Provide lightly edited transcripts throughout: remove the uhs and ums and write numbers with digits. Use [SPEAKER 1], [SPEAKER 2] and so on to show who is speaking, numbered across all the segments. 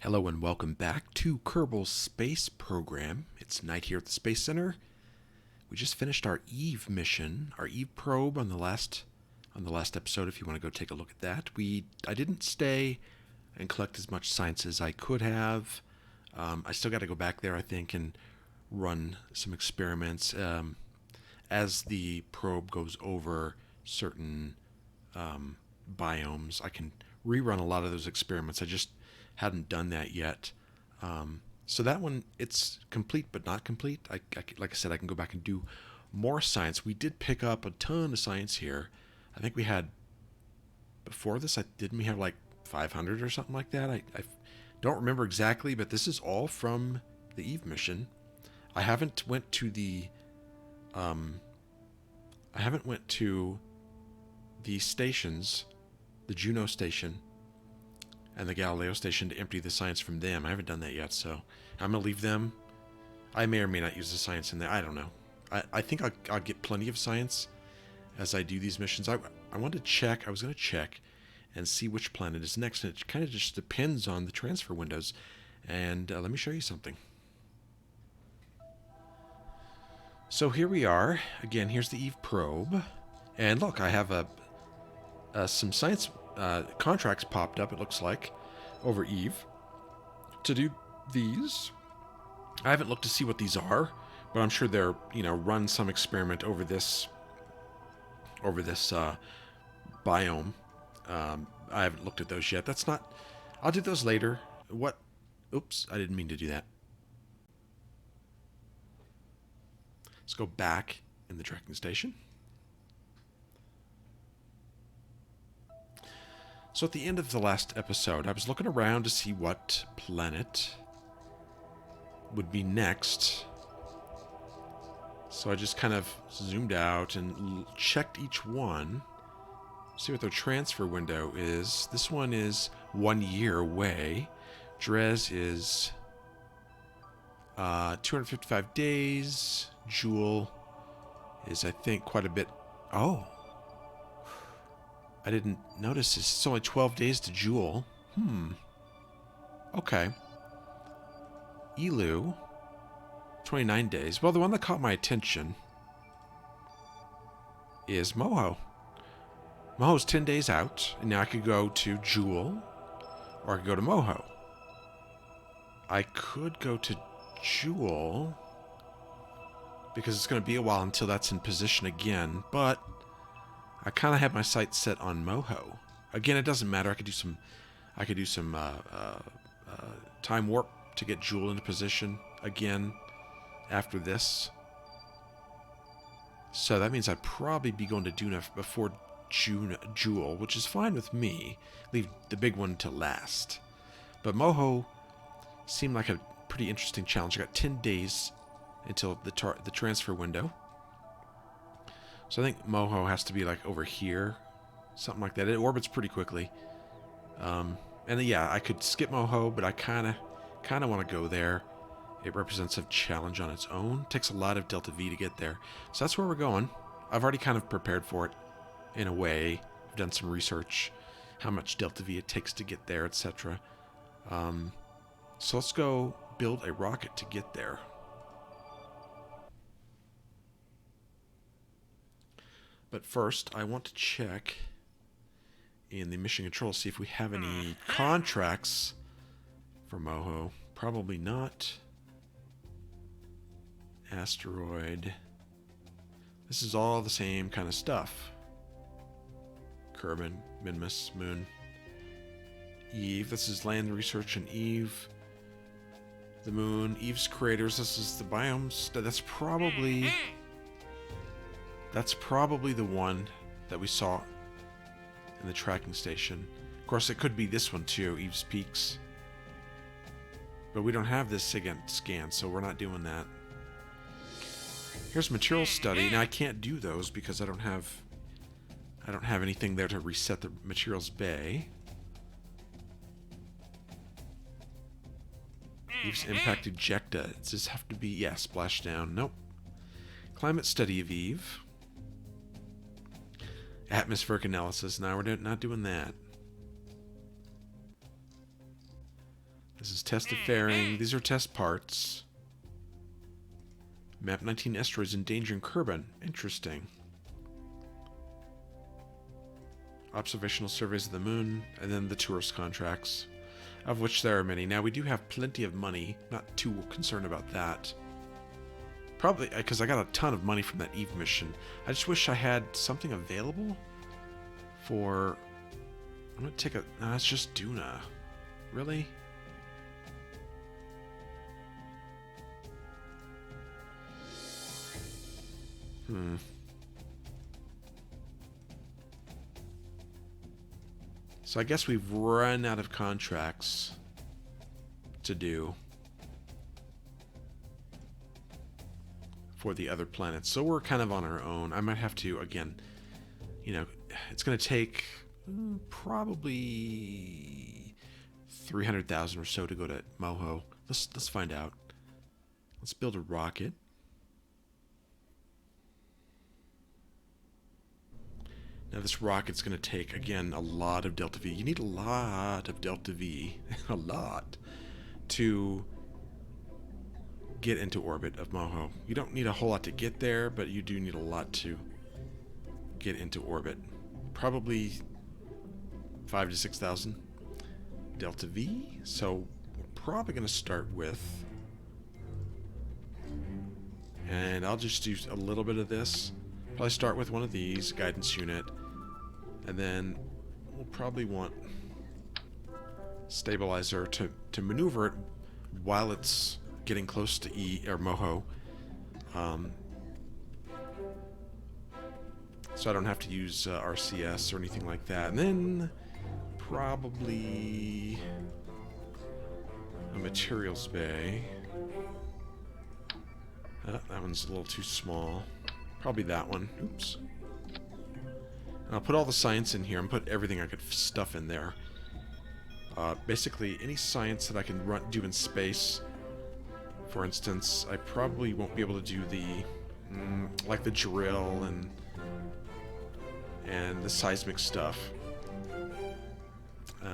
[SPEAKER 1] Hello and welcome back to Kerbal Space Program. It's night here at the Space Center. We just finished our Eve mission, our Eve probe on the last episode. If you want to go take a look at that, I didn't stay and collect as much science as I could have. I still got to go back there, I think, and run some experiments as the probe goes over certain biomes. I can rerun a lot of those experiments. I just hadn't done that yet. So that one, it's complete but not complete. Like I said, I can go back and do more science. We did pick up a ton of science here. I think we had, before this, didn't we have like 500 or something like that? I don't remember exactly, but this is all from the Eve mission. I haven't went to the stations, the Juno station and the Galileo station, to empty the science from them. I haven't done that yet, so I'm going to leave them. I may or may not use the science in there. I don't know. I think I'll get plenty of science as I do these missions. I want to check. I was going to check and see which planet is next, and it kind of just depends on the transfer windows. And let me show you something. So here we are. Again, here's the Eve probe. And look, I have some science contracts popped up, it looks like, over Eve to do these. I haven't looked to see what these are, but I'm sure they're, run some experiment over this biome. I haven't looked at those yet. I'll do those later. Oops, I didn't mean to do that. Let's go back in the tracking station. So at the end of the last episode, I was looking around to see what planet would be next. So I just kind of zoomed out and checked each one, see what their transfer window is. This one is 1 year away. Dres is 255 days. Joule is, I think, quite a bit. Oh, I didn't notice this. It's only 12 days to Joule. Okay. Elu, 29 days. Well, the one that caught my attention is Moho. Moho's 10 days out, and now I could go to Joule, or I could go to Moho. I could go to Joule, because it's going to be a while until that's in position again, but I kind of have my sights set on Moho. Again, it doesn't matter. I could do some time warp to get Joule into position again after this. So that means I'd probably be going to Duna before Joule, which is fine with me. Leave the big one to last. But Moho seemed like a pretty interesting challenge. I got 10 days until the transfer window. So I think Moho has to be like over here, something like that. It orbits pretty quickly. And yeah, I could skip Moho, but I kind of want to go there. It represents a challenge on its own. It takes a lot of Delta V to get there. So that's where we're going. I've already kind of prepared for it in a way. I've done some research, how much Delta V it takes to get there, etc. So let's go build a rocket to get there. But first, I want to check in the mission control, see if we have any contracts for Moho. Probably not. Asteroid. This is all the same kind of stuff. Kerbin, Minmus, Moon. Eve. This is land research on Eve. The Moon. Eve's craters. This is the biomes. That's probably the one that we saw in the tracking station. Of course, it could be this one too, Eve's Peaks. But we don't have this scan, so we're not doing that. Here's material study. Now I can't do those because I don't have anything there to reset the materials bay. Eve's impact ejecta. Does this have to be splashdown? Nope. Climate study of Eve. Atmospheric analysis. Now we're not doing that. This is test of fairing. These are test parts. Map 19 asteroids endangering Kerbin. Interesting. Observational surveys of the moon, and then the tourist contracts, of which there are many. Now, we do have plenty of money. Not too concerned about that. Probably because I got a ton of money from that Eve mission. I just wish I had something available for... I'm going to take a... No, it's just Duna. Really? So I guess we've run out of contracts to do for the other planets. So we're kind of on our own. I might have to, again, you know, it's going to take probably 300,000 or so to go to Moho. Let's find out. Let's build a rocket. Now this rocket's going to take, again, a lot of delta V. You need a lot of delta V, a lot, to get into orbit of Moho. You don't need a whole lot to get there, but you do need a lot to get into orbit. Probably 5,000 to 6,000 delta V. So we're probably going to start with, and I'll just do a little bit of this. Probably start with one of these, guidance unit, and then we'll probably want stabilizer to maneuver it while it's getting close to Moho, so I don't have to use RCS or anything like that. And then probably a materials bay. That one's a little too small. Probably that one. Oops. And I'll put all the science in here and put everything I could stuff in there. Basically, any science that I can do in space. For instance, I probably won't be able to do the like the drill and the seismic stuff.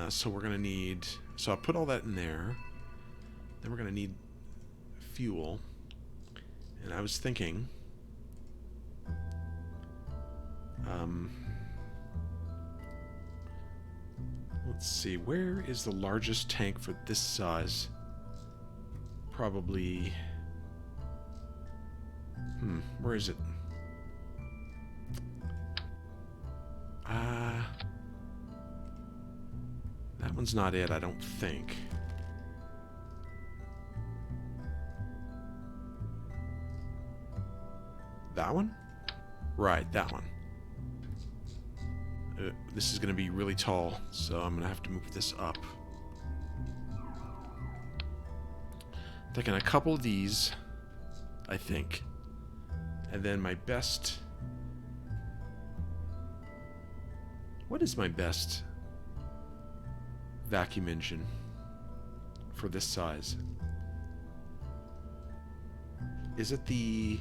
[SPEAKER 1] So we're gonna need. So I'll put all that in there. Then we're gonna need fuel. And I was thinking. Let's see, where is the largest tank for this size? Probably... where is it? That one's not it, I don't think. That one? Right, that one. This is going to be really tall, so I'm going to have to move this up. Taking a couple of these, I think. And then my best... What is my best vacuum engine for this size? Is it the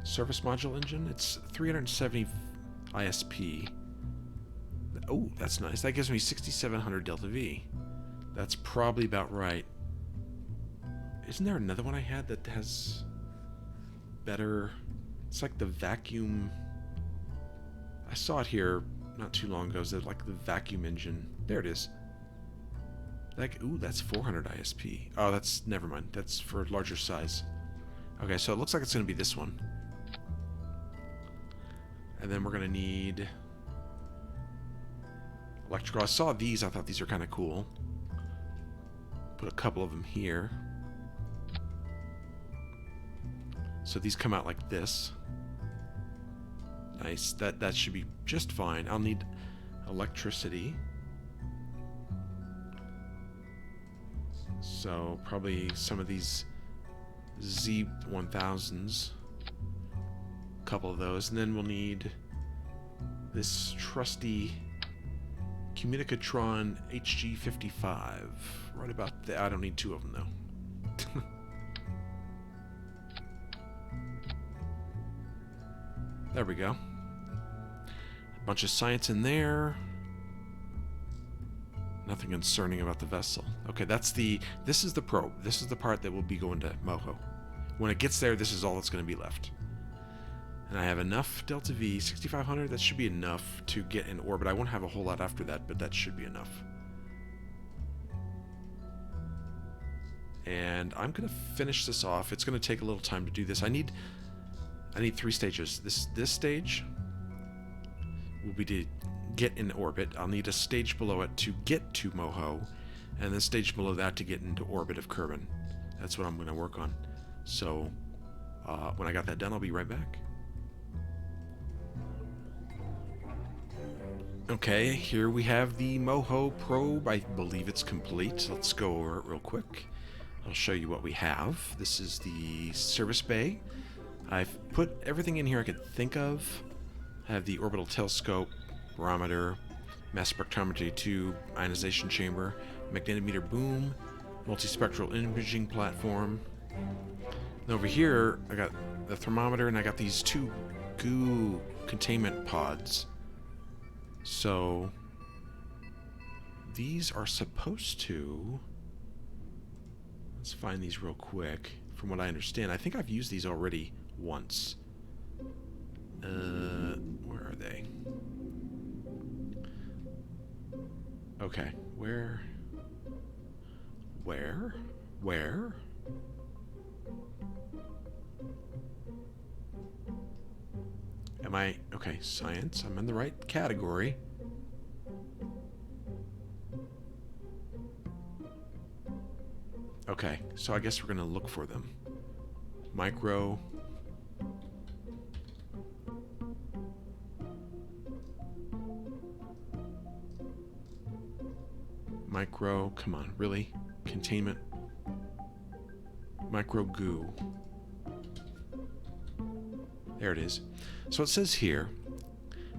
[SPEAKER 1] surface module engine? It's 370 ISP. Oh, that's nice. That gives me 6,700 delta V. That's probably about right. Isn't there another one I had that has better... It's like the vacuum... I saw it here not too long ago. It's like the vacuum engine. There it is. Like, ooh, that's 400 ISP. Oh, that's... Never mind. That's for larger size. Okay, so it looks like it's going to be this one. And then we're going to need electrical. I saw these. I thought these are kind of cool. Put a couple of them here. So these come out like this. Nice. That should be just fine. I'll need electricity. So probably some of these Z1000s. Couple of those, and then we'll need this trusty Communicatron HG55 right about there. I don't need two of them though. There we go. A bunch of science in there. Nothing concerning about the vessel. Okay, this is the probe. This is the part that will be going to Moho. When it gets there, this is all that's going to be left. And I have enough Delta V, 6500, that should be enough to get in orbit. I won't have a whole lot after that, but that should be enough. And I'm going to finish this off. It's going to take a little time to do this. I need 3 stages. This stage will be to get in orbit. I'll need a stage below it to get to Moho, and then stage below that to get into orbit of Kerbin. That's what I'm going to work on. So when I got that done, I'll be right back. Okay, here we have the Moho probe. I believe it's complete. Let's go over it real quick. I'll show you what we have. This is the service bay. I've put everything in here I could think of. I have the orbital telescope, barometer, mass spectrometry tube, ionization chamber, magnetometer boom, multispectral imaging platform. And over here, I got the thermometer, and I got these 2 goo containment pods. So these are supposed to... Let's find these real quick. From what I understand, I think I've used these already once. Where are they? Okay, where? Am I? Okay, science. I'm in the right category. Okay, so I guess we're gonna look for them. Micro. Micro, come on, really? Containment. Micro goo. There it is. So it says here,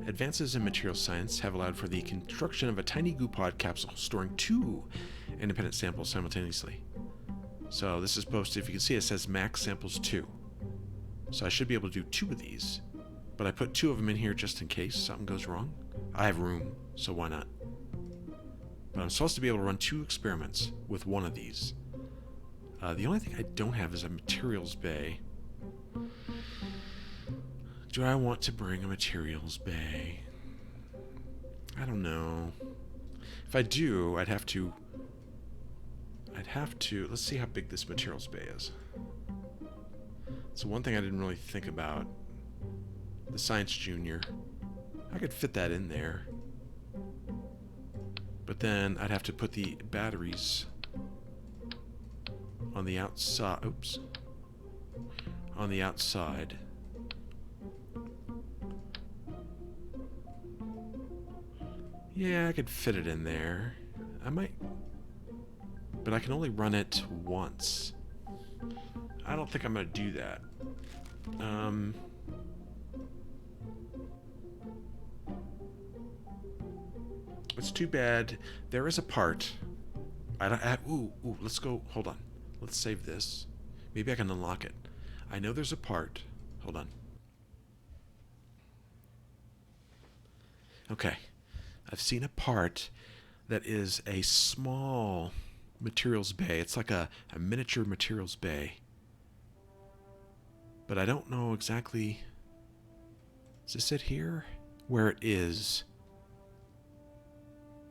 [SPEAKER 1] advances in material science have allowed for the construction of a tiny goo pod capsule storing 2 independent samples simultaneously. So this is posted, if you can see, it says max samples 2. So I should be able to do 2 of these. But I put 2 of them in here just in case something goes wrong. I have room, so why not? But I'm supposed to be able to run 2 experiments with 1 of these. The only thing I don't have is a materials bay. Do I want to bring a materials bay? I don't know. If I do, I'd have to... Let's see how big this materials bay is. So one thing I didn't really think about. The Science Junior. I could fit that in there. But then I'd have to put the batteries on the outside. Oops. On the outside. Yeah, I could fit it in there. I might... But I can only run it once. I don't think I'm going to do that. It's too bad. There is a part. Ooh, let's go. Hold on. Let's save this. Maybe I can unlock it. I know there's a part. Hold on. Okay. I've seen a part that is a small materials bay. It's like a miniature materials bay. But I don't know exactly... Is this it here? Where it is.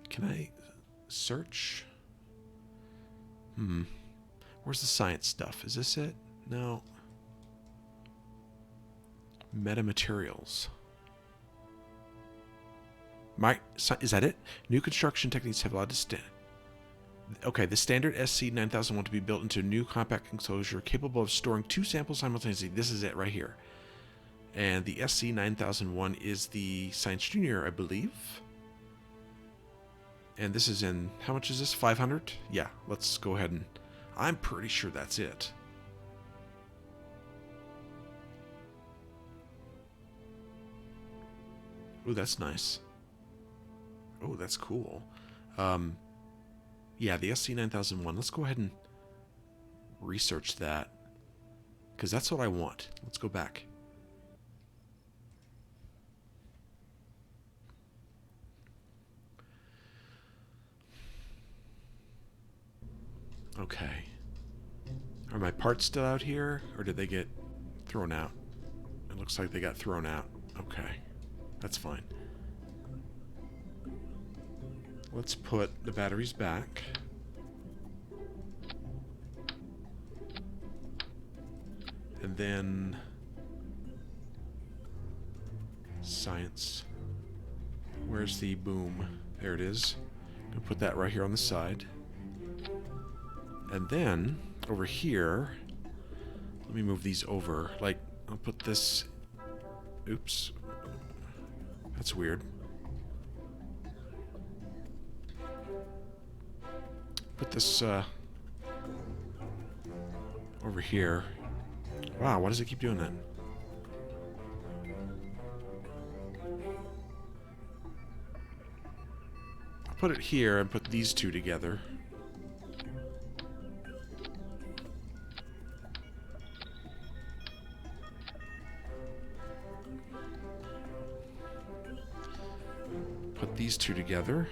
[SPEAKER 1] Can I search? Where's the science stuff? Is this it? No. Metamaterials. Is that it? New construction techniques have allowed to stand. Okay, the standard SC9001 to be built into a new compact enclosure capable of storing 2 samples simultaneously. This is it right here. And the SC9001 is the Science Junior, I believe. And this is in, how much is this? 500? Yeah, let's go ahead and, I'm pretty sure that's it. Ooh, that's nice. Oh, that's cool. Yeah, the SC9001. Let's go ahead and research that. Because that's what I want. Let's go back. Okay. Are my parts still out here, or did they get thrown out? It looks like they got thrown out. Okay. That's fine. Let's put the batteries back. And then science. Where's the boom? There it is. I'm gonna put that right here on the side. And then over here, let me move these over. Like, I'll put this. Oops. That's weird. Put this over here. Wow, why does it keep doing that? I'll put it here and put these two together. Put these two together.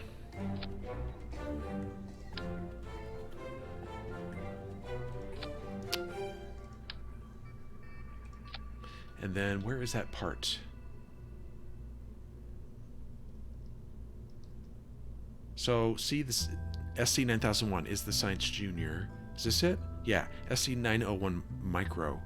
[SPEAKER 1] And then, where is that part? So, see this SC9001 is the Science Junior. Is this it? Yeah, SC901 Micro.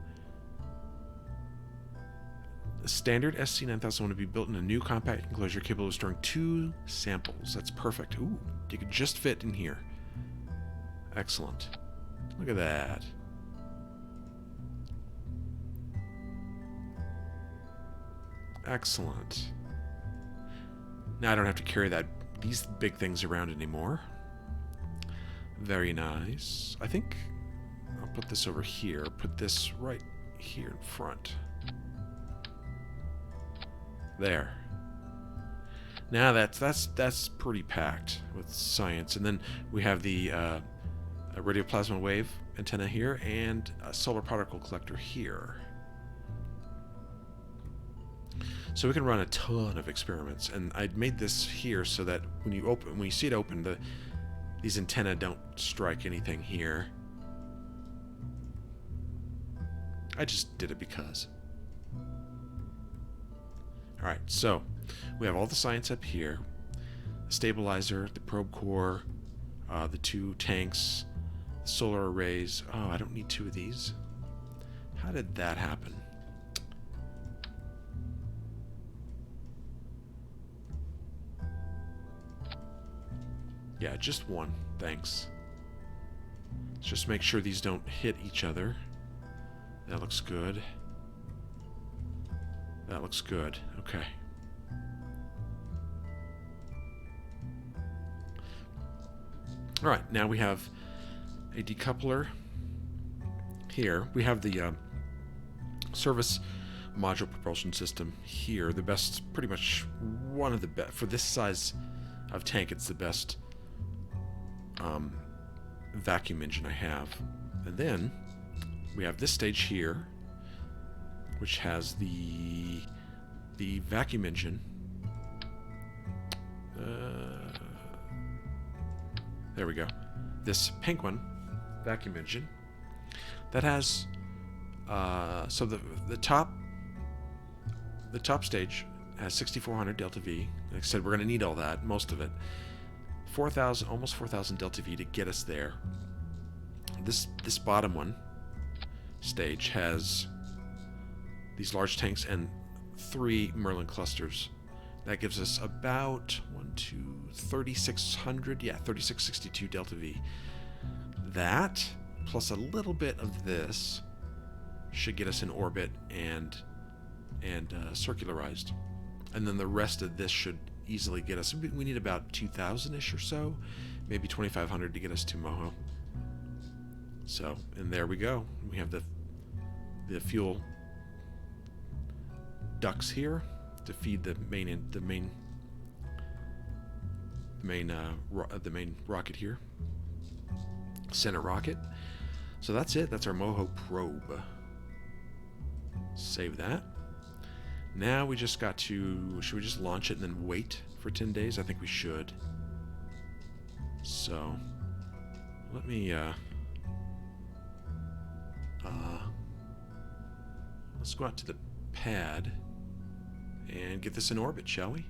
[SPEAKER 1] The standard SC9001 would be built in a new compact enclosure capable of storing 2 samples. That's perfect. Ooh, you could just fit in here. Excellent. Look at that. Excellent. Now I don't have to carry these big things around anymore. Very nice. I think I'll put this over here. Put this right here in front. There. Now that's pretty packed with science. And then we have the radio plasma wave antenna here and a solar particle collector here. So we can run a ton of experiments, and I made this here so that when you see it open, these antennae don't strike anything here. I just did it because. All right, so we have all the science up here: the stabilizer, the probe core, the 2 tanks, solar arrays. Oh, I don't need 2 of these. How did that happen? Yeah, just 1. Thanks. Let's just make sure these don't hit each other. That looks good. That looks good. Okay. Alright, now we have a decoupler here. We have the service module propulsion system here. The best, pretty much one of the best. For this size of tank, it's the best vacuum engine I have. And then we have this stage here, which has the vacuum engine. There we go. This pink one, vacuum engine, that has so the top stage has 6400 delta V. Like I said, we're going to need all that, most of it. 4,000, almost 4,000 delta V to get us there. This bottom one stage has these large tanks and 3 Merlin clusters. That gives us about 3,600, yeah, 3,662 delta V. That plus a little bit of this should get us in orbit and circularized, and then the rest of this should easily get us. We need about 2,000-ish or so, maybe 2,500 to get us to Moho. So, and there we go. We have the fuel ducts here to feed the main rocket here, center rocket. So that's it. That's our Moho probe. Save that. Now we just got to, should we just launch it and then wait for 10 days? I think we should. So let me Let's go out to the pad and get this in orbit, shall we?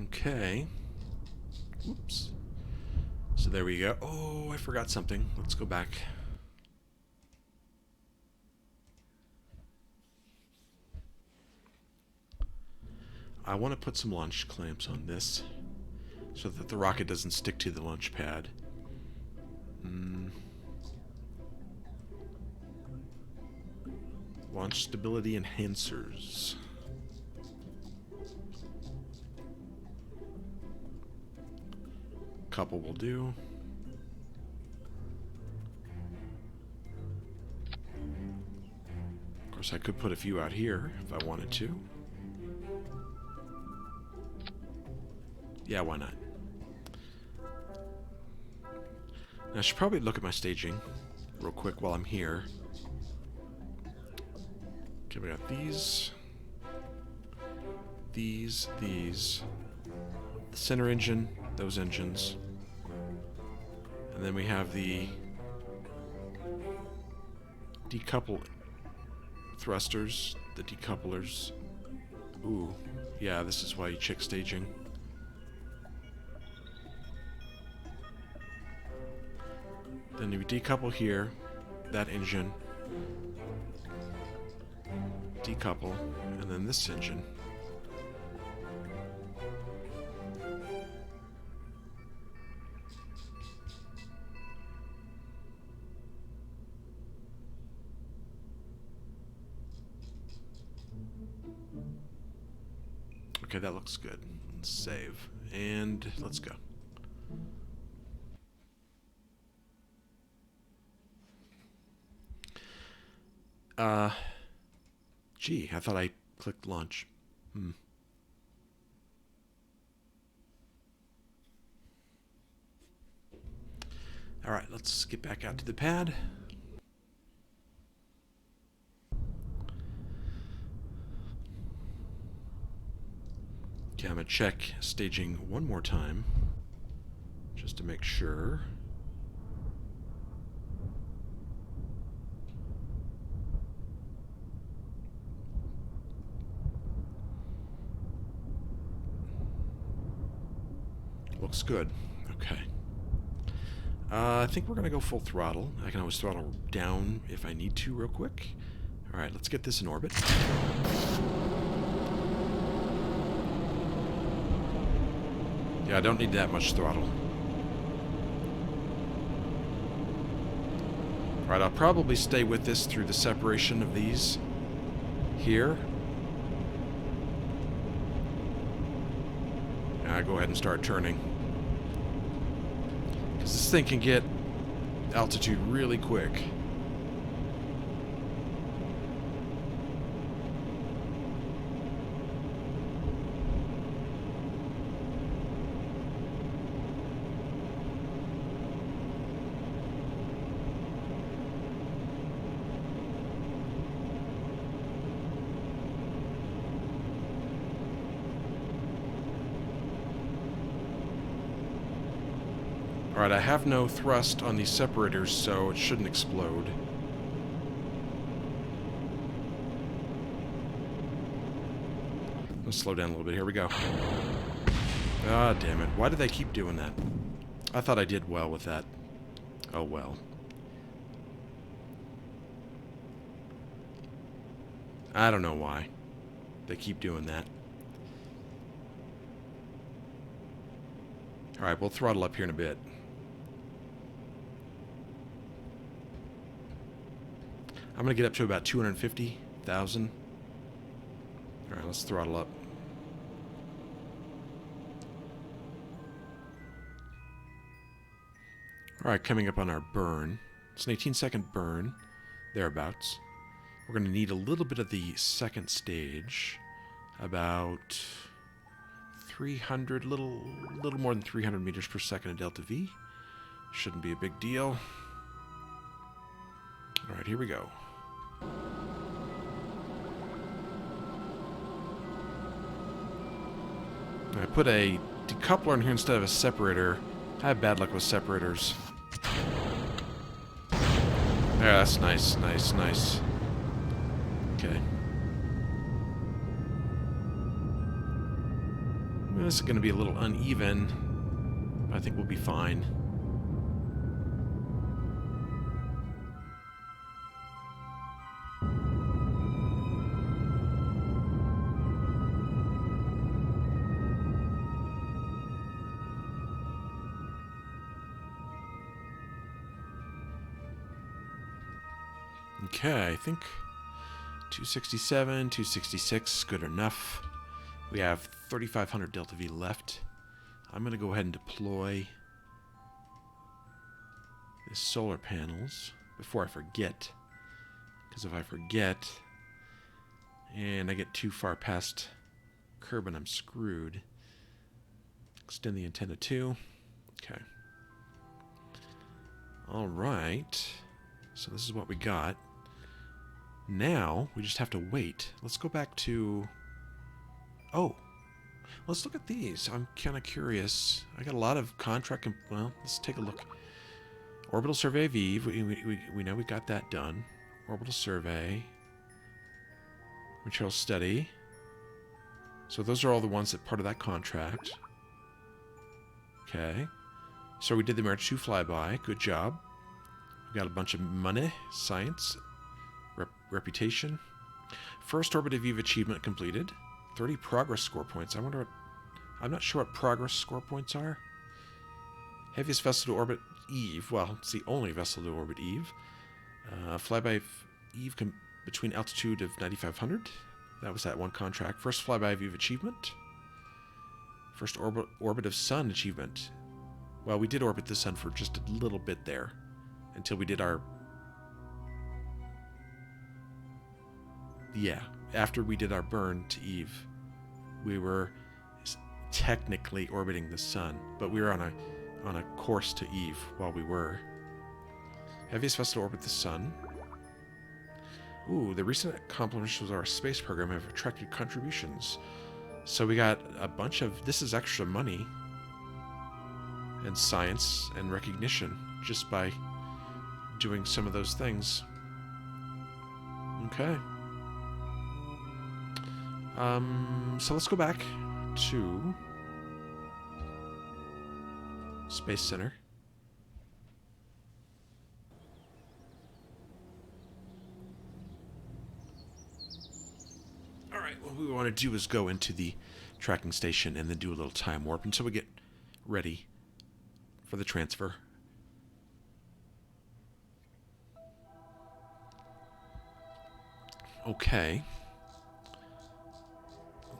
[SPEAKER 1] Okay. Whoops. So there we go. Oh, I forgot something. Let's go back. I want to put some launch clamps on this so that the rocket doesn't stick to the launch pad. Launch stability enhancers. Couple will do. Of course, I could put a few out here if I wanted to. Yeah, why not? Now, I should probably look at my staging real quick while I'm here. Okay, we got these. These. The center engine, those engines. And then we have the decouple thrusters, the decouplers. Ooh, yeah, this is why you check staging. Then you decouple here, that engine, decouple, and then this engine. Okay, that looks good. Let's save. And let's go. Gee, I thought I clicked launch. Alright, let's get back out to the pad. Okay, I'm going to check staging one more time, just to make sure. Looks good. Okay. I think we're going to go full throttle. I can always throttle down if I need to real quick. Alright, let's get this in orbit. Yeah, I don't need that much throttle. Alright, I'll probably stay with this through the separation of these here. Go ahead and start turning. Because this thing can get altitude really quick. Alright, I have no thrust on these separators, so it shouldn't explode. Let's slow down a little bit. Here we go. Ah, damn it. Why do they keep doing that? I thought I did well with that. Oh, well. I don't know why they keep doing that. Alright, we'll throttle up here in a bit. I'm going to get up to about 250,000. Alright, let's throttle up. Alright, coming up on our burn. It's an 18-second burn, thereabouts. We're going to need a little bit of the second stage. About 300, little more than 300 meters per second in delta V. Shouldn't be a big deal. Alright, here we go. I put a decoupler in here instead of a separator. I have bad luck with separators. Yeah, that's nice, nice, nice. Okay. This is going to be a little uneven, but I think we'll be fine. Okay, I think 267, 266, good enough. We have 3,500 Delta V left. I'm going to go ahead and deploy the solar panels before I forget. Because if I forget, and I get too far past Kerbin, I'm screwed. Extend the antenna too. Okay. Alright. So this is what we got. Now, we just have to wait. Let's go back to... Oh! Let's look at these. I'm kind of curious. I got a lot of contract... Well, let's take a look. Orbital Survey of Eve. We know we got that done. Orbital Survey. Material Study. So those are all the ones that part of that contract. Okay. So we did the March 2 flyby. Good job. We got a bunch of money. Science. Reputation. First Orbit of Eve achievement completed. 30 progress score points. I wonder what... I'm not sure what progress score points are. Heaviest vessel to orbit Eve. Well, it's the only vessel to orbit Eve. Flyby of Eve between altitude of 9,500. That was that one contract. First flyby of Eve achievement. First orbit of Sun achievement. Well, we did orbit the Sun for just a little bit there. Until we did our... Yeah, after we did our burn to Eve, we were technically orbiting the Sun, but we were on a course to Eve while we were. Heaviest vessel to orbit the Sun. Ooh, the recent accomplishments of our space program have attracted contributions. So we got a bunch of... This is extra money and science and recognition just by doing some of those things. Okay. So let's go back to Space Center. Alright, what we want to do is go into the tracking station and then do a little time warp until we get ready for the transfer. Okay.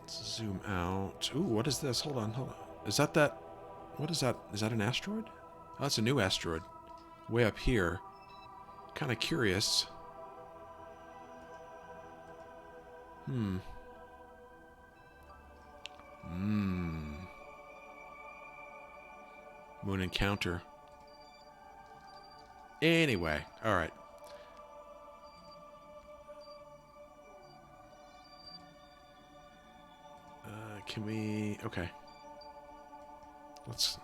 [SPEAKER 1] Let's zoom out. Ooh, what is this? Hold on, hold on. Is that... What is that? Is that an asteroid? Oh, that's a new asteroid. Way up here. Kind of curious. Moon encounter. Anyway, alright. Can we... Okay. Let's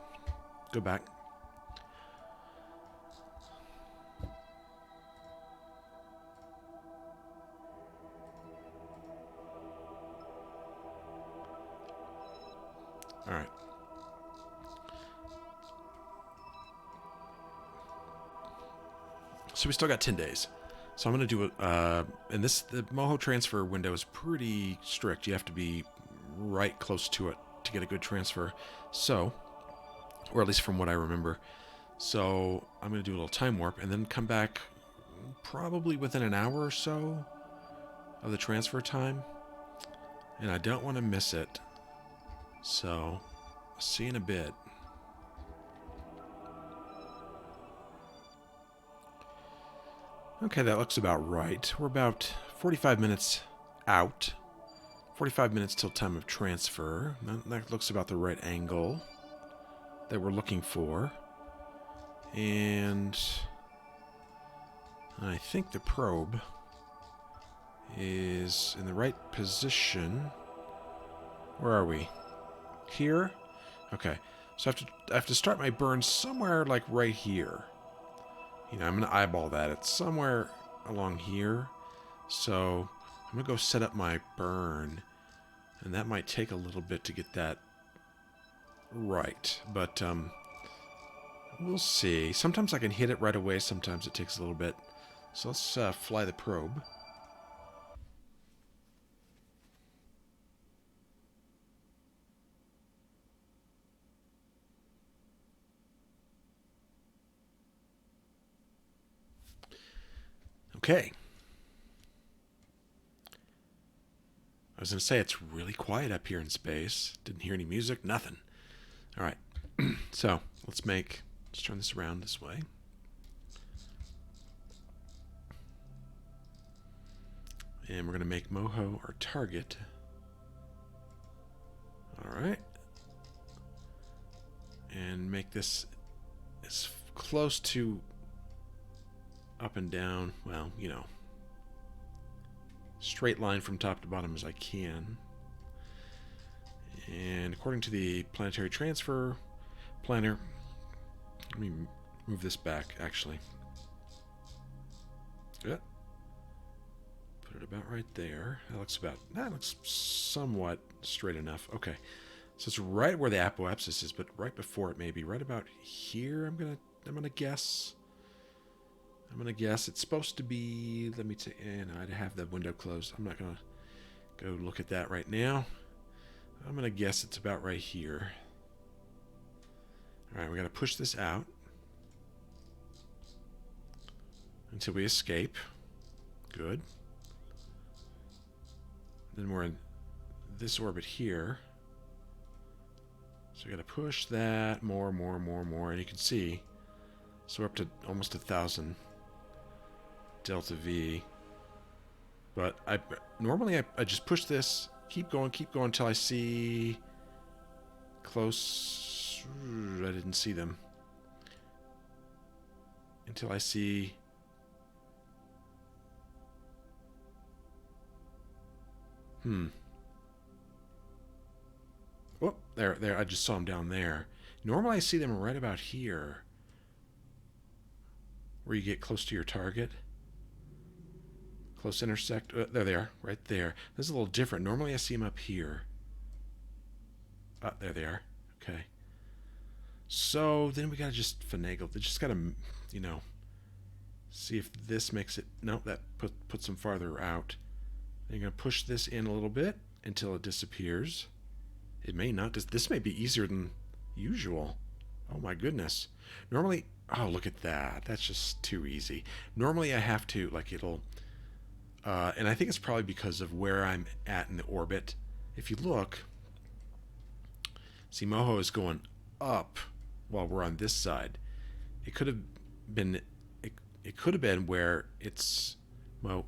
[SPEAKER 1] go back. All right. So we still got 10 days. So I'm going to do it, and the Moho transfer window is pretty strict. You have to be right close to it to get a good transfer. So, or at least from what I remember. So I'm going to do a little time warp and then come back probably within an hour or so of the transfer time. And I don't want to miss it. So, I'll see you in a bit. Okay, that looks about right. We're about 45 minutes out. 45 minutes till time of transfer. That looks about the right angle that we're looking for. And I think the probe is in the right position. Where are we? Here? Okay. So I have to start my burn somewhere like right here. You know, I'm going to eyeball that. It's somewhere along here. So I'm going to go set up my burn. And that might take a little bit to get that right. But we'll see. Sometimes I can hit it right away. Sometimes it takes a little bit. So let's fly the probe. Okay. I was going to say, it's really quiet up here in space. Didn't hear any music, nothing. All right. So let's turn this around this way. And we're going to make Moho our target. All right. And make this as close to up and down, well, you know, straight line from top to bottom as I can. And according to the planetary transfer planner, let me move this back, actually. Yeah. Put it about right there. That looks somewhat straight enough. Okay. So it's right where the apoapsis is, but right before it, maybe right about here. I'm gonna guess. It's supposed to be. Let me take. And I have the window closed. I'm not gonna go look at that right now. I'm gonna guess it's about right here. All right, we gotta push this out until we escape. Good. Then we're in this orbit here. So we gotta push that more, and you can see. So we're up to almost 1,000 delta V. But normally I just push this, keep going until I see close. I didn't see them until I see. Oh, there. I just saw them down there. Normally I see them right about here, where you get close to your target. Close intersect. There they are, right there. This is a little different. Normally I see them up here. There they are. Okay. So then we gotta just finagle. They just gotta, you know, see if this makes it. No, that puts them farther out. Then you're gonna push this in a little bit until it disappears. It may not. This may be easier than usual. Oh my goodness. Normally, oh look at that. That's just too easy. Normally I have to, like, it'll. And I think it's probably because of where I'm at in the orbit. If you look, see, Moho is going up while we're on this side. It could have been. It could have been where it's. Well,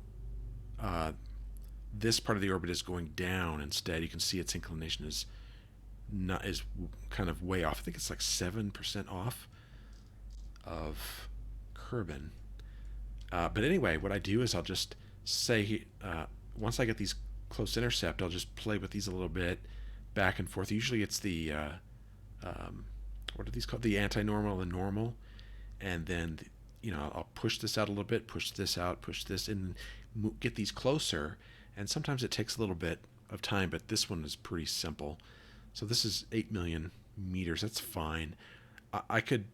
[SPEAKER 1] this part of the orbit is going down instead. You can see its inclination is kind of way off. I think it's like 7% off of Kerbin. But anyway, what I do is I'll just say, once I get these close intercept, I'll just play with these a little bit, back and forth. Usually it's the, what are these called? The anti-normal and normal. And then, you know, I'll push this out a little bit, push this out, push this in, get these closer. And sometimes it takes a little bit of time, but this one is pretty simple. So this is 8 million meters. That's fine. I could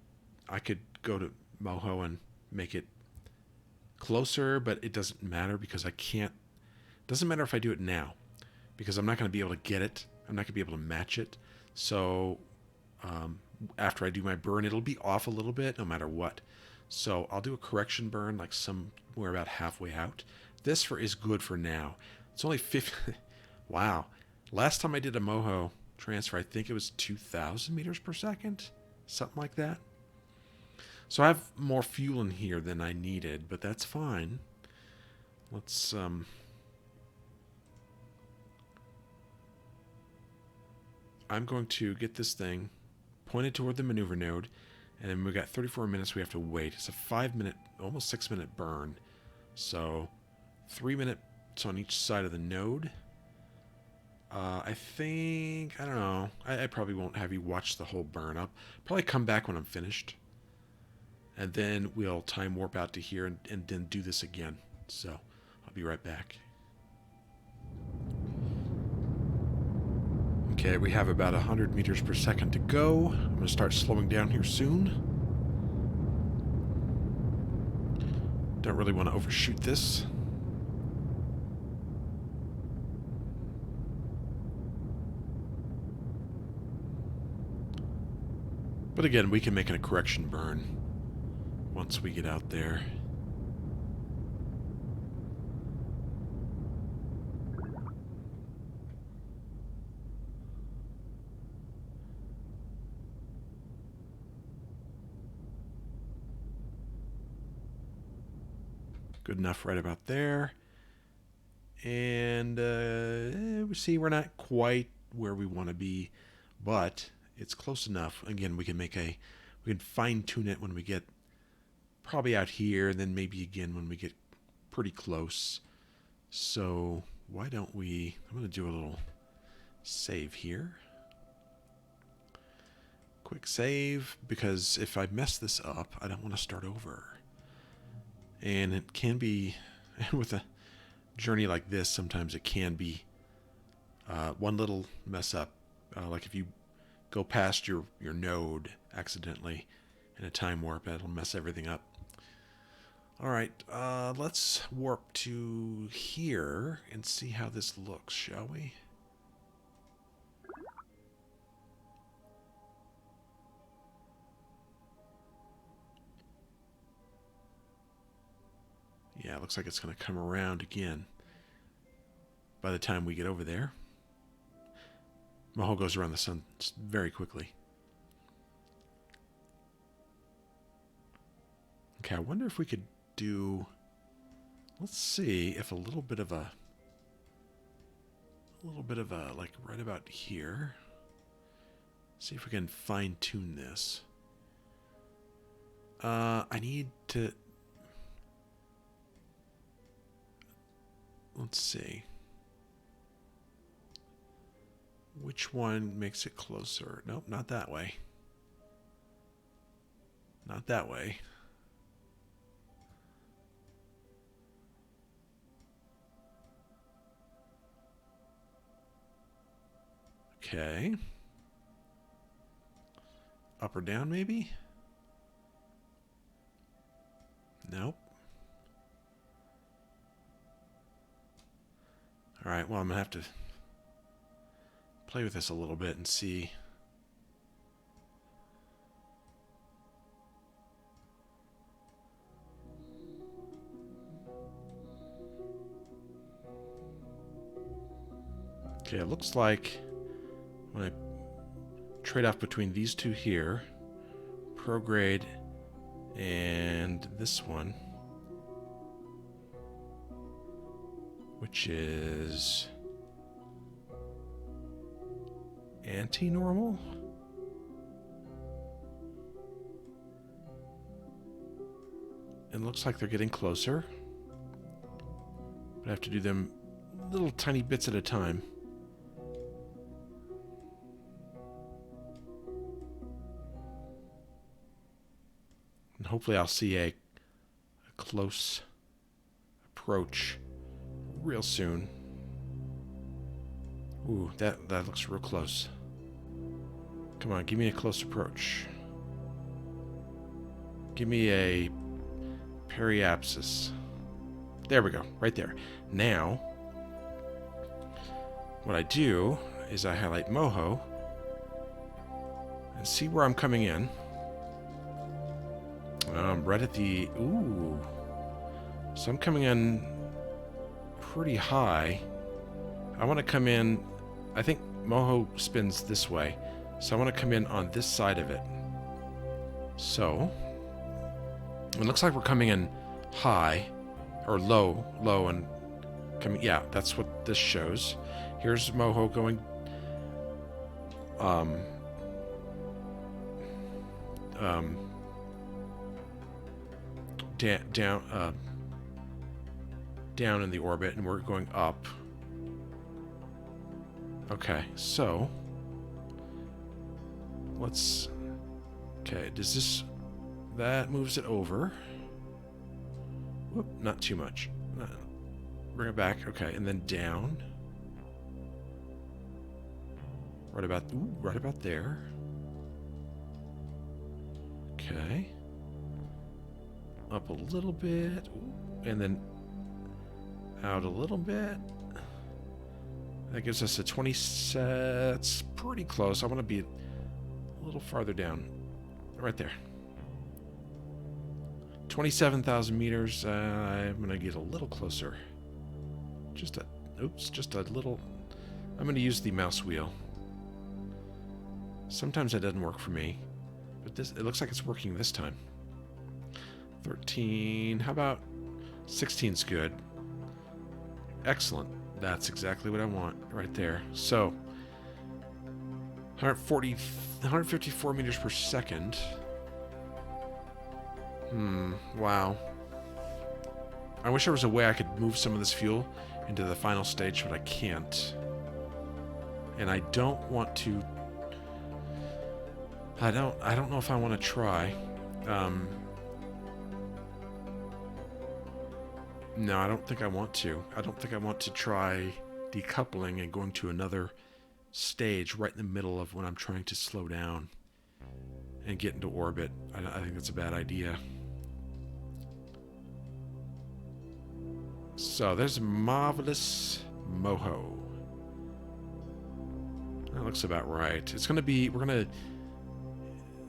[SPEAKER 1] go to Moho and make it closer, but it doesn't matter because I can't. It doesn't matter if I do it now, because I'm not going to be able to get it. I'm not going to be able to match it. So after I do my burn, it'll be off a little bit no matter what. So I'll do a correction burn like somewhere about halfway out. This is good for now. It's only 50. Wow. Last time I did a Moho transfer, I think it was 2,000 meters per second, something like that. So I have more fuel in here than I needed, but that's fine. Let's I'm going to get this thing pointed toward the maneuver node, and then we've got 34 minutes we have to wait. It's a 5-minute, almost 6-minute burn. So 3 minutes on each side of the node. I think, I don't know, I probably won't have you watch the whole burn up. Probably come back when I'm finished. And then we'll time warp out to here and then do this again. So, I'll be right back. Okay, we have about 100 meters per second to go. I'm going to start slowing down here soon. Don't really want to overshoot this. But again, we can make a correction burn once we get out there. Good enough right about there. And we see we're not quite where we want to be, but it's close enough. Again, we can fine tune it when we get probably out here, and then maybe again when we get pretty close. So why don't we, I'm going to do a little save here. Quick save, because if I mess this up, I don't want to start over. And it can be, with a journey like this, sometimes it can be one little mess up. Like if you go past your node accidentally in a time warp, it'll mess everything up. Alright, let's warp to here and see how this looks, shall we? Yeah, it looks like it's going to come around again by the time we get over there. Moho goes around the sun very quickly. Okay, I wonder if we could do... Let's see if a little bit of a, like right about here. See if we can fine-tune this. I need to... Let's see. Which one makes it closer? Nope, not that way. Not that way. Okay. Up or down, maybe? Nope. Alright, well, I'm going to have to play with this a little bit and see. Okay, it looks like when I trade off between these two here, prograde and this one, which is anti-normal. It looks like they're getting closer, but I have to do them little tiny bits at a time. And hopefully I'll see a close approach real soon. Ooh, that looks real close. Come on, give me a close approach. Give me a periapsis. There we go, right there. Now, what I do is I highlight Moho and see where I'm coming in. Right at the... Ooh. So I'm coming in pretty high. I want to come in... I think Moho spins this way. So I want to come in on this side of it. So... It looks like we're coming in high. Or low. Low and... coming... Yeah, that's what this shows. Here's Moho going... down in the orbit, and we're going up. Okay, so let's... Okay, does this... That moves it over. Whoop, not too much. Bring it back. Okay, and then down. Right about there. Okay. Up a little bit. And then out a little bit. That gives us a 20 sets. Pretty close. I want to be a little farther down. Right there. 27,000 meters. I'm going to get a little closer. Just a little. I'm going to use the mouse wheel. Sometimes that doesn't work for me. But this, it looks like it's working this time. 13. How about 16's good. Excellent. That's exactly what I want right there. So, 154 meters per second. Wow. I wish there was a way I could move some of this fuel into the final stage, but I can't. And I don't want to... I don't know if I want to try. No, I don't think I want to. I don't think I want to try decoupling and going to another stage right in the middle of when I'm trying to slow down and get into orbit. I think that's a bad idea. So there's a marvelous Moho. That looks about right. It's going to be... We're going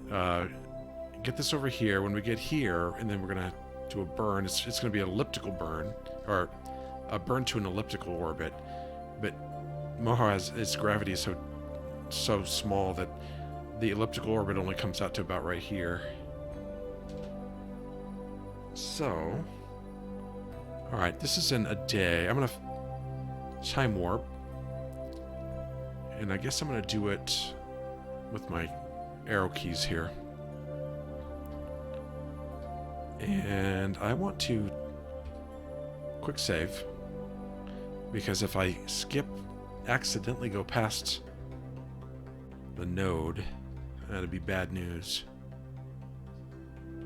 [SPEAKER 1] to get this over here. When we get here, and then we're going to do a burn. It's going to be an elliptical burn, or a burn to an elliptical orbit. But Moho has its gravity is so small that the elliptical orbit only comes out to about right here. So, all right, this is in a day. I'm going to time warp, and I guess I'm going to do it with my arrow keys here. And I want to quick save, because if I accidentally go past the node, that'd be bad news.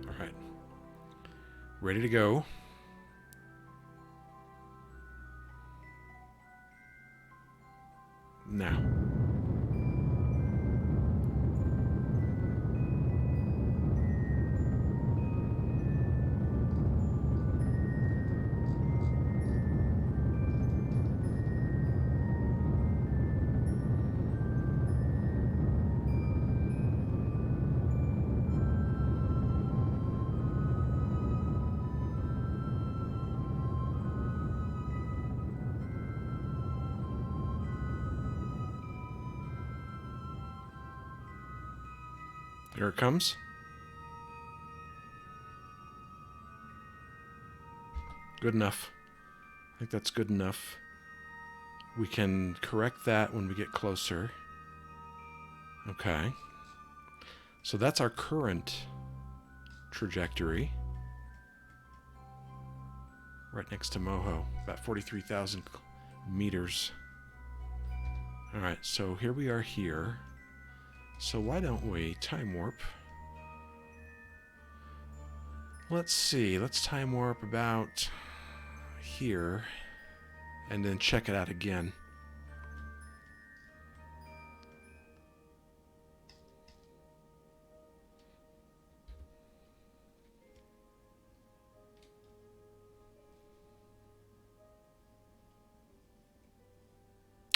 [SPEAKER 1] Alright. Ready to go. Now. Here it comes. Good enough. I think that's good enough. We can correct that when we get closer. Okay. So that's our current trajectory. Right next to Moho. About 43,000 meters. Alright, so here we are here. So why don't we time warp? Let's see. Let's time warp about here. And then check it out again.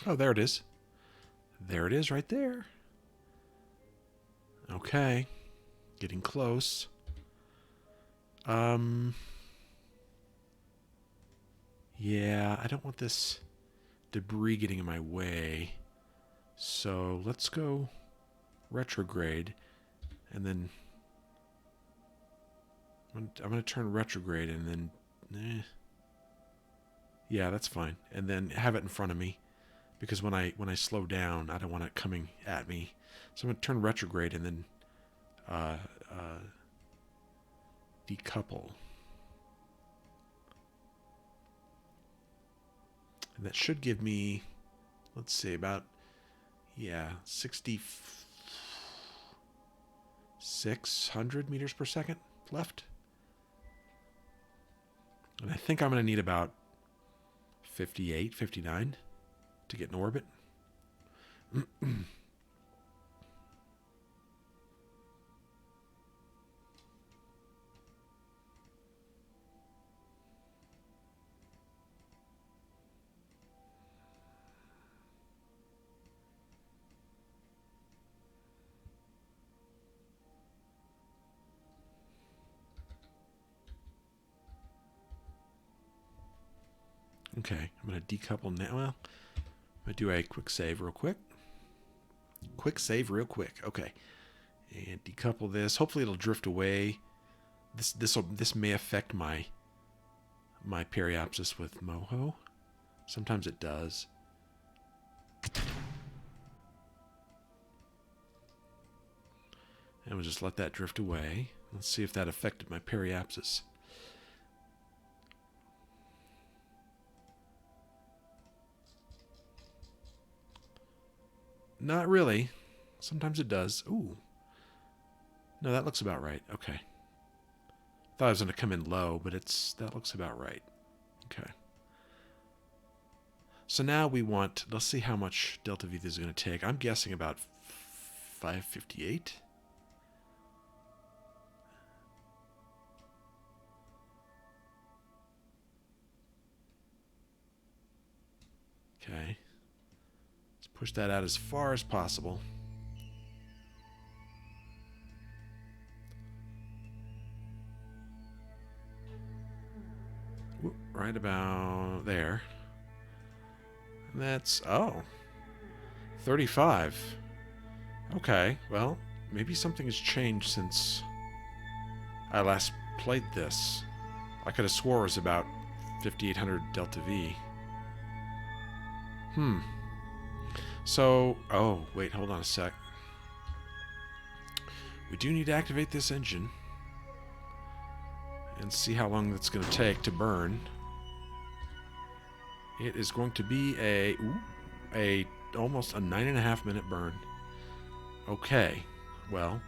[SPEAKER 1] Oh, there it is. There it is right there. Okay. Getting close. Yeah, I don't want this debris getting in my way. So let's go retrograde. And then I'm going to turn retrograde and then... Yeah, that's fine. And then have it in front of me. Because when I slow down, I don't want it coming at me. So I'm going to turn retrograde and then decouple. And that should give me, let's see, about Yeah, 6,600 meters per second left. And I think I'm going to need about 58, 59 to get in orbit. Okay, I'm going to decouple now. Well, I'm going to do a quick save real quick. Quick save real quick. Okay. And decouple this. Hopefully it'll drift away. This may affect my periapsis with Moho. Sometimes it does. And we'll just let that drift away. Let's see if that affected my periapsis. Not really. Sometimes it does. Ooh. No, that looks about right. Okay. Thought I was going to come in low, but that looks about right. Okay. So now we want, let's see how much delta V this is going to take. I'm guessing about 558. Okay. Let's push that out as far as possible. Whoop, right about there. And that's, 35. Okay, well, maybe something has changed since I last played this. I could have swore it was about 5,800 delta V. So, oh, wait, hold on a sec. We do need to activate this engine and see how long that's going to take to burn. It is going to be almost a 9.5 minute burn. Okay, well,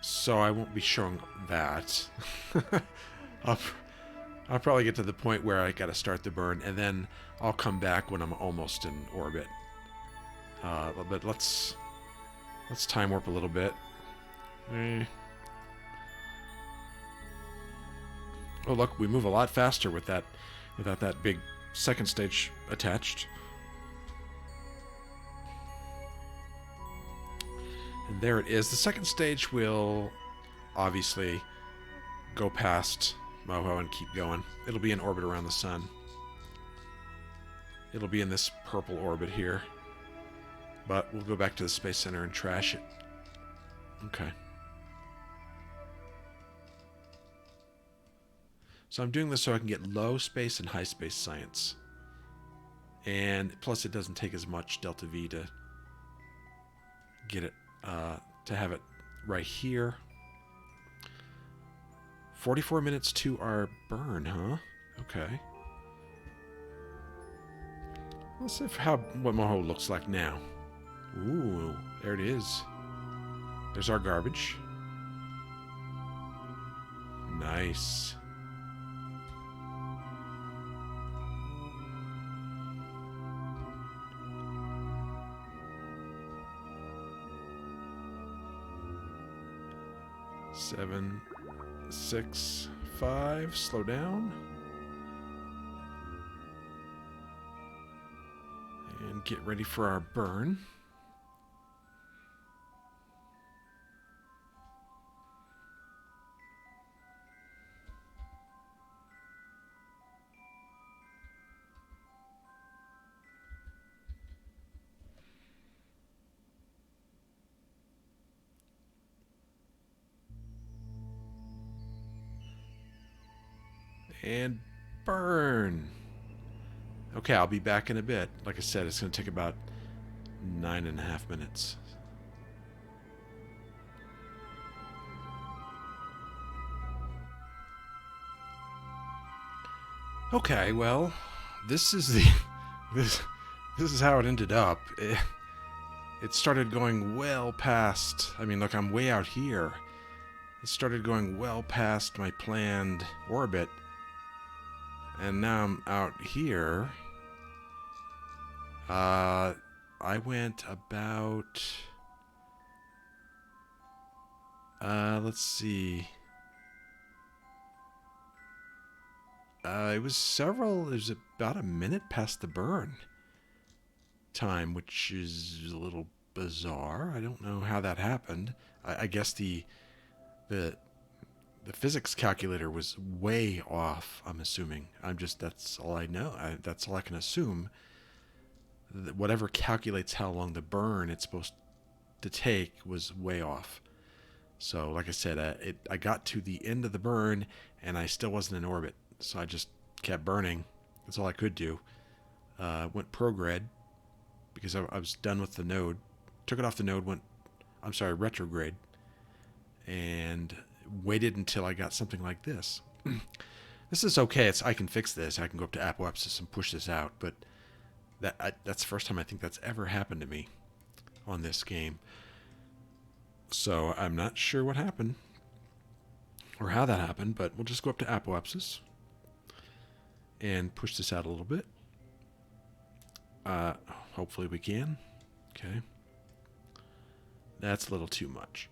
[SPEAKER 1] so I won't be showing that. I'll probably get to the point where I got to start the burn, and then I'll come back when I'm almost in orbit. But let's time warp a little bit. Oh, look, we move a lot faster with that, without that big second stage attached. And there it is. The second stage will obviously go past Moho and keep going. It'll be in orbit around the sun. It'll be in this purple orbit here. But we'll go back to the Space Center and trash it. Okay. So I'm doing this so I can get low space and high space science. And plus it doesn't take as much delta V to get it, to have it right here. 44 minutes to our burn, huh? Okay. Let's see what Moho looks like now. Ooh, there it is. There's our garbage. Nice. Seven, 6, 5. Slow down. And get ready for our burn. And burn. Okay, I'll be back in a bit. Like I said, it's going to take about 9.5 minutes. Okay, well, this is the this is how it ended up. it started going well past... I mean, look, I'm way out here. It started going well past my planned orbit. And now I'm out here. I went about... let's see. It was about a minute past the burn time, which is a little bizarre. I don't know how that happened. I guess the physics calculator was way off, I'm assuming. That's all I know. That's all I can assume. Whatever calculates how long the burn it's supposed to take was way off. So, like I said, I got to the end of the burn, and I still wasn't in orbit. So I just kept burning. That's all I could do. Went prograde, because I was done with the node. Took it off the node, retrograde. And waited until I got something like this. This is okay. I can fix this. I can go up to Apoapsis and push this out. But that's the first time I think that's ever happened to me on this game. So I'm not sure what happened or how that happened, but we'll just go up to Apoapsis and push this out a little bit. Hopefully we can. Okay. That's a little too much.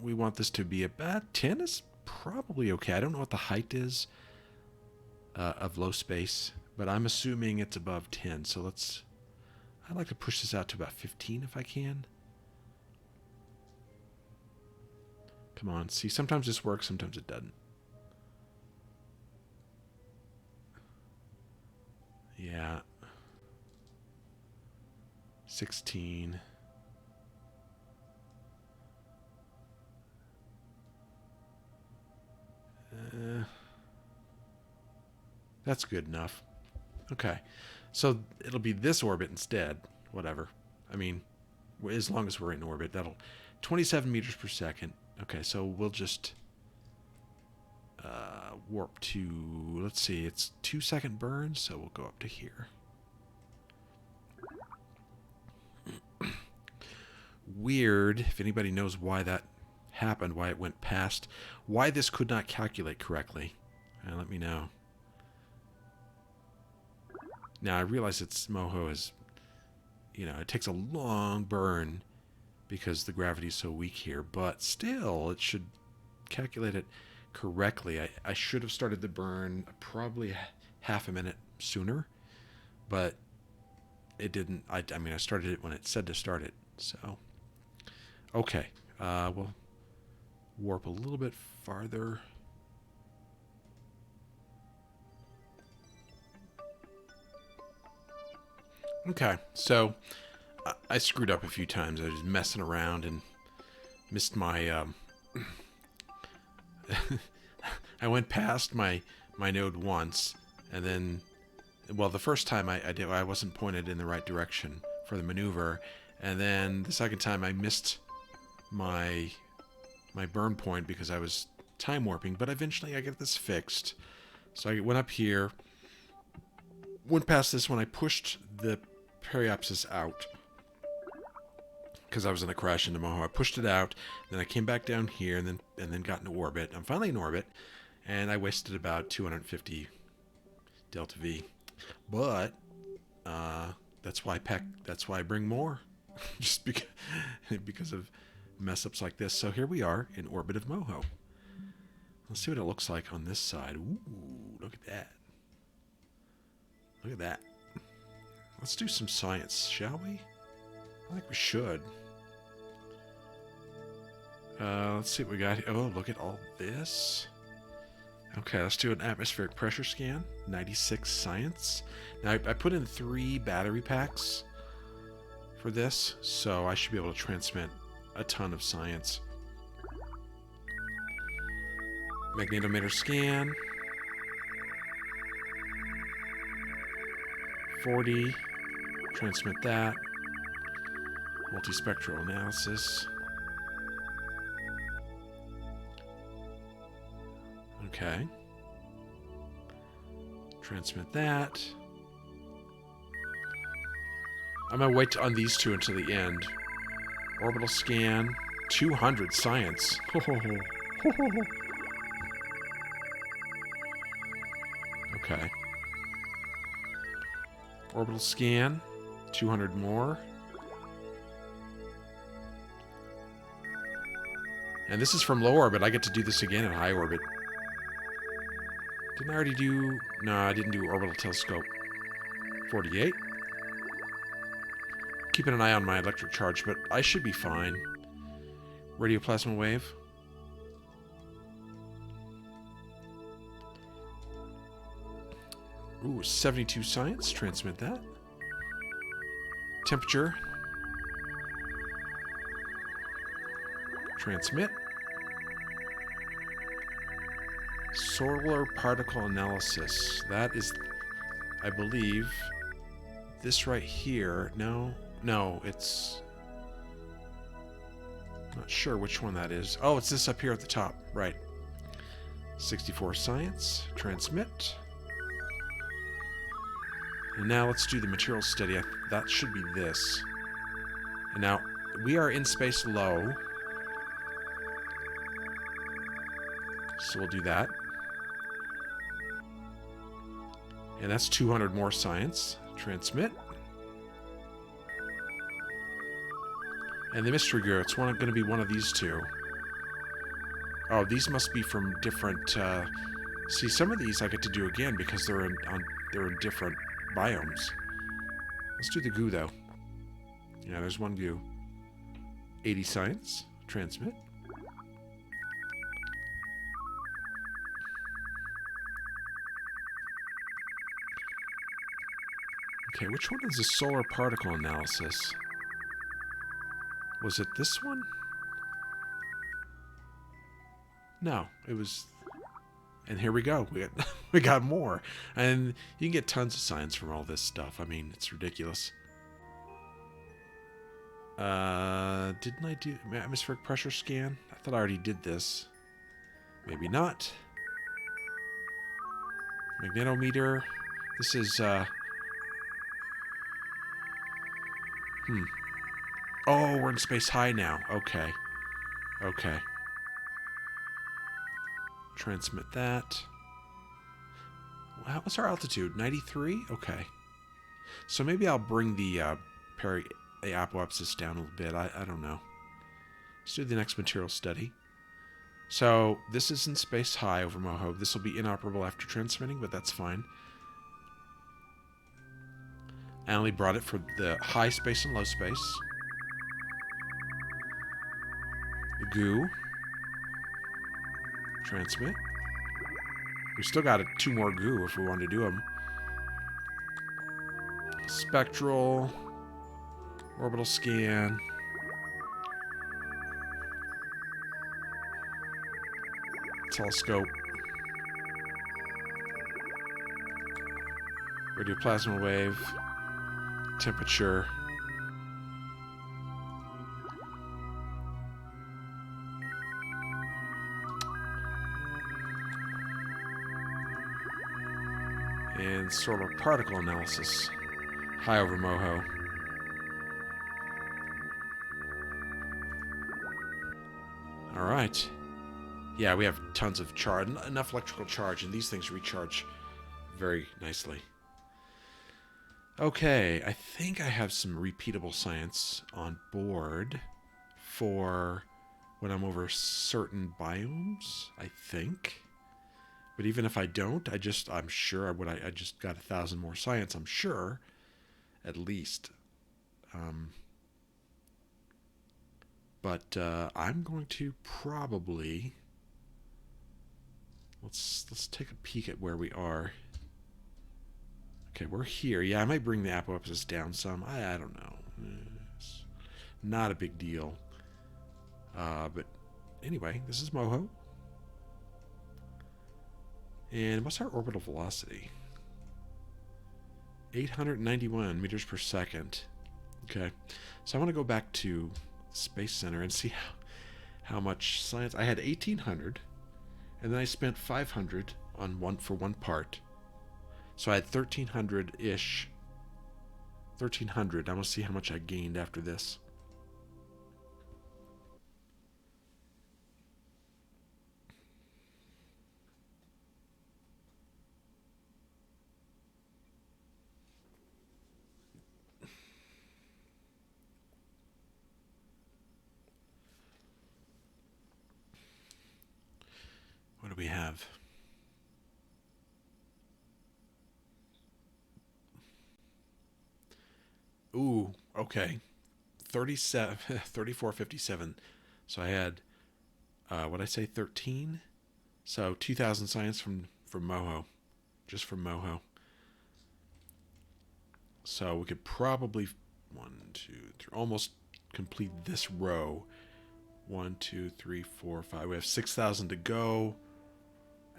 [SPEAKER 1] We want this to be about 10 is probably okay. I don't know what the height is of low space, but I'm assuming it's above 10. So I'd like to push this out to about 15 if I can. Come on. See, sometimes this works, sometimes it doesn't. Yeah. 16. That's good enough. Okay. So it'll be this orbit instead. Whatever. I mean, as long as we're in orbit, that'll... 27 meters per second. Okay, so we'll just warp to... Let's see, it's 2-second burn, so we'll go up to here. Weird, if anybody knows why that happened, why it went past, why this could not calculate correctly. Let me know. Now, I realize Moho is, it takes a long burn because the gravity is so weak here, but still, it should calculate it correctly. I should have started the burn probably half a minute sooner, but it didn't. I mean, I started it when it said to start it, so. Okay, we'll warp a little bit farther. Okay, so I screwed up a few times. I was messing around and missed my... I went past my node once, and then... Well, the first time I wasn't pointed in the right direction for the maneuver, and then the second time I missed my burn point because I was time warping, but eventually I get this fixed. So I went up here, went past this when I pushed the periapsis out because I was in a crash into Moho. I pushed it out, then I came back down here and then got into orbit. I'm finally in orbit, and I wasted about 250 delta V. But that's why I bring more, just because of mess ups like this. So here we are in orbit of Moho. Let's see what it looks like on this side. Ooh, look at that. Look at that. Let's do some science, shall we? I think we should. Let's see what we got here. Oh, look at all this. Okay, let's do an atmospheric pressure scan. 96 science. Now, I put in 3 battery packs for this, so I should be able to transmit a ton of science. Magnetometer scan. 40. Transmit that. Multispectral analysis. Okay. Transmit that. I'm going to wait on these two until the end. Orbital scan. 200 science. Okay. Orbital scan. 200 more. And this is from low orbit. I get to do this again at high orbit. Didn't I already do... No, I didn't do orbital telescope. 48. Keeping an eye on my electric charge, but I should be fine. Radio plasma wave. Ooh, 72 science. Transmit that. Temperature. Transmit. Solar particle analysis. That is, I believe, this right here. No, it's... Not sure which one that is. Oh, it's this up here at the top. Right. 64 science. Transmit. And now let's do the material study. That should be this. And now, we are in space low. So we'll do that. And that's 200 more science. Transmit. And the mystery gear, it's going to be one of these two. Oh, these must be from different... see, some of these I get to do again because they're in different biomes. Let's do the goo, though. Yeah, there's one goo. 80 science. Transmit. Okay, which one is the solar particle analysis? Was it this one? No, it was... And here we go. We got more. And you can get tons of science from all this stuff. I mean, it's ridiculous. Didn't I do atmospheric pressure scan? I thought I already did this. Maybe not. Magnetometer. This is, Oh, we're in space high now. Okay. Okay. Transmit that. What's our altitude? 93? Okay. So maybe I'll bring the apoapsis down a little bit. I don't know. Let's do the next material study. So this is in space high over Moho. This will be inoperable after transmitting, but that's fine. I only brought it for the high space and low space. The goo. Transmit. We still got 2 more goo if we want to do them. Spectral. Orbital scan. Telescope. Radio plasma wave. Temperature. And solar particle analysis. High over Moho. Alright. Yeah, we have tons of charge, enough electrical charge, and these things recharge very nicely. Okay, I think I have some repeatable science on board for when I'm over certain biomes, I think. But even if I don't, I'm sure I just got 1,000 more science, I'm sure, at least. But I'm going to probably... Let's take a peek at where we are. Okay, we're here. Yeah, I might bring the apoapsis down some. I don't know. It's not a big deal. But anyway, this is Moho. And what's our orbital velocity? 891 meters per second. Okay, so I want to go back to the Space Center and see how much science... I had 1,800, and then I spent 500 on for one part. So I had 1,300-ish 1,300. I want to see how much I gained after this. What do we have? Ooh, okay. 37, 3457. So I had, what did I say, 13? So 2,000 science from Moho. Just from Moho. So we could probably, 1, 2, 3, almost complete this row. 1, 2, 3, 4, 5. We have 6,000 to go.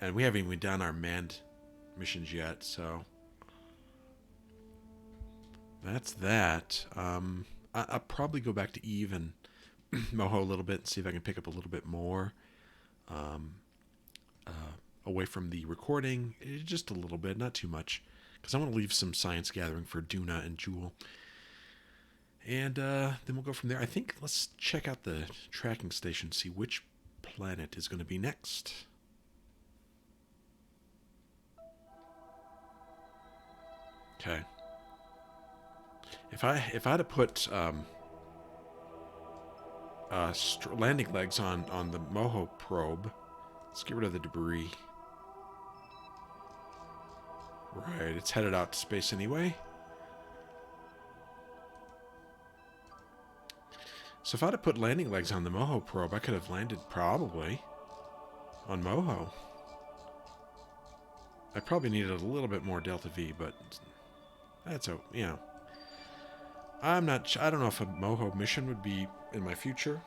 [SPEAKER 1] And we haven't even done our manned missions yet, so that's that. I'll probably go back to Eve and Moho a little bit and see if I can pick up a little bit more away from the recording. Just a little bit, not too much, because I want to leave some science gathering for Duna and Jewel. And then we'll go from there. I think let's check out the tracking station, see which planet is going to be next. Okay. If I had to put landing legs on the Moho probe, let's get rid of the debris. Right, it's headed out to space anyway. So if I had to put landing legs on the Moho probe, I could have landed probably on Moho. I probably needed a little bit more delta V, but that's I don't know if a Moho mission would be in my future.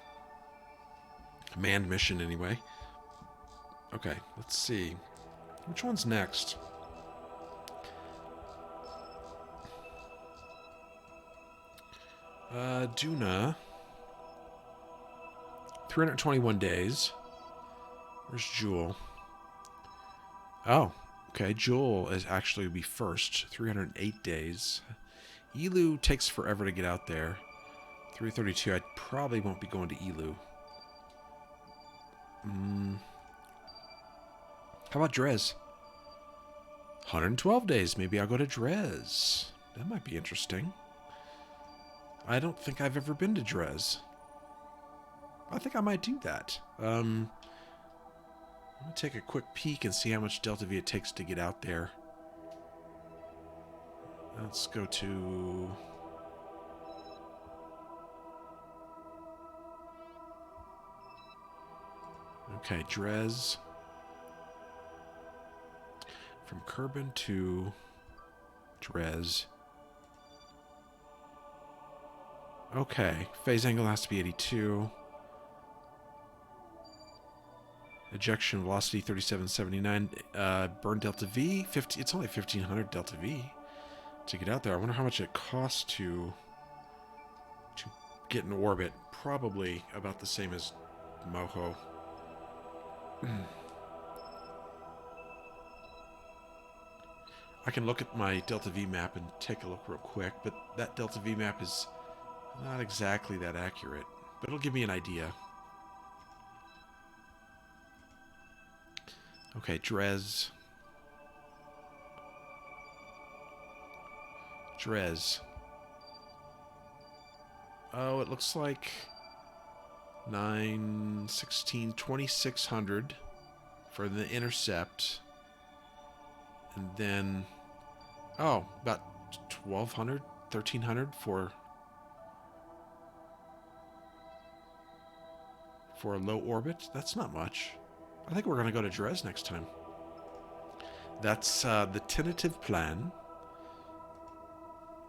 [SPEAKER 1] A manned mission, anyway. Okay, let's see. Which one's next? Duna. 321 days. Where's Jewel? Oh, okay. Jewel is actually be first. 308 days. Elu takes forever to get out there. 332. I probably won't be going to Elu. How about Drez? 112 days. Maybe I'll go to Drez. That might be interesting. I don't think I've ever been to Drez. I think I might do that. I'm going to take a quick peek and see how much Delta V it takes to get out there. Let's go to... Okay, Drez. From Kerbin to Drez. Okay, phase angle has to be 82. Ejection velocity 3779. Burn delta V 50. It's only 1500 delta V to get out there. I wonder how much it costs to get in orbit. Probably about the same as Moho. I can look at my delta V map and take a look real quick, but that delta V map is not exactly that accurate, but it'll give me an idea. Okay, Drez. Oh, it looks like 9, 16, 2600 for the intercept. And then, oh, about 1200, 1300 for a low orbit. That's not much. I think we're going to go to Drez next time. That's the tentative plan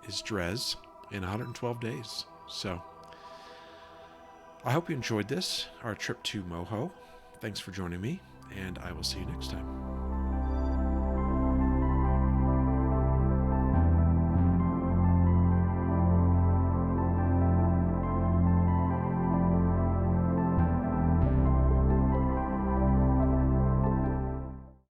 [SPEAKER 1] is Drez in 112 days. So I hope you enjoyed this, our trip to Moho. Thanks for joining me, and I will see you next time.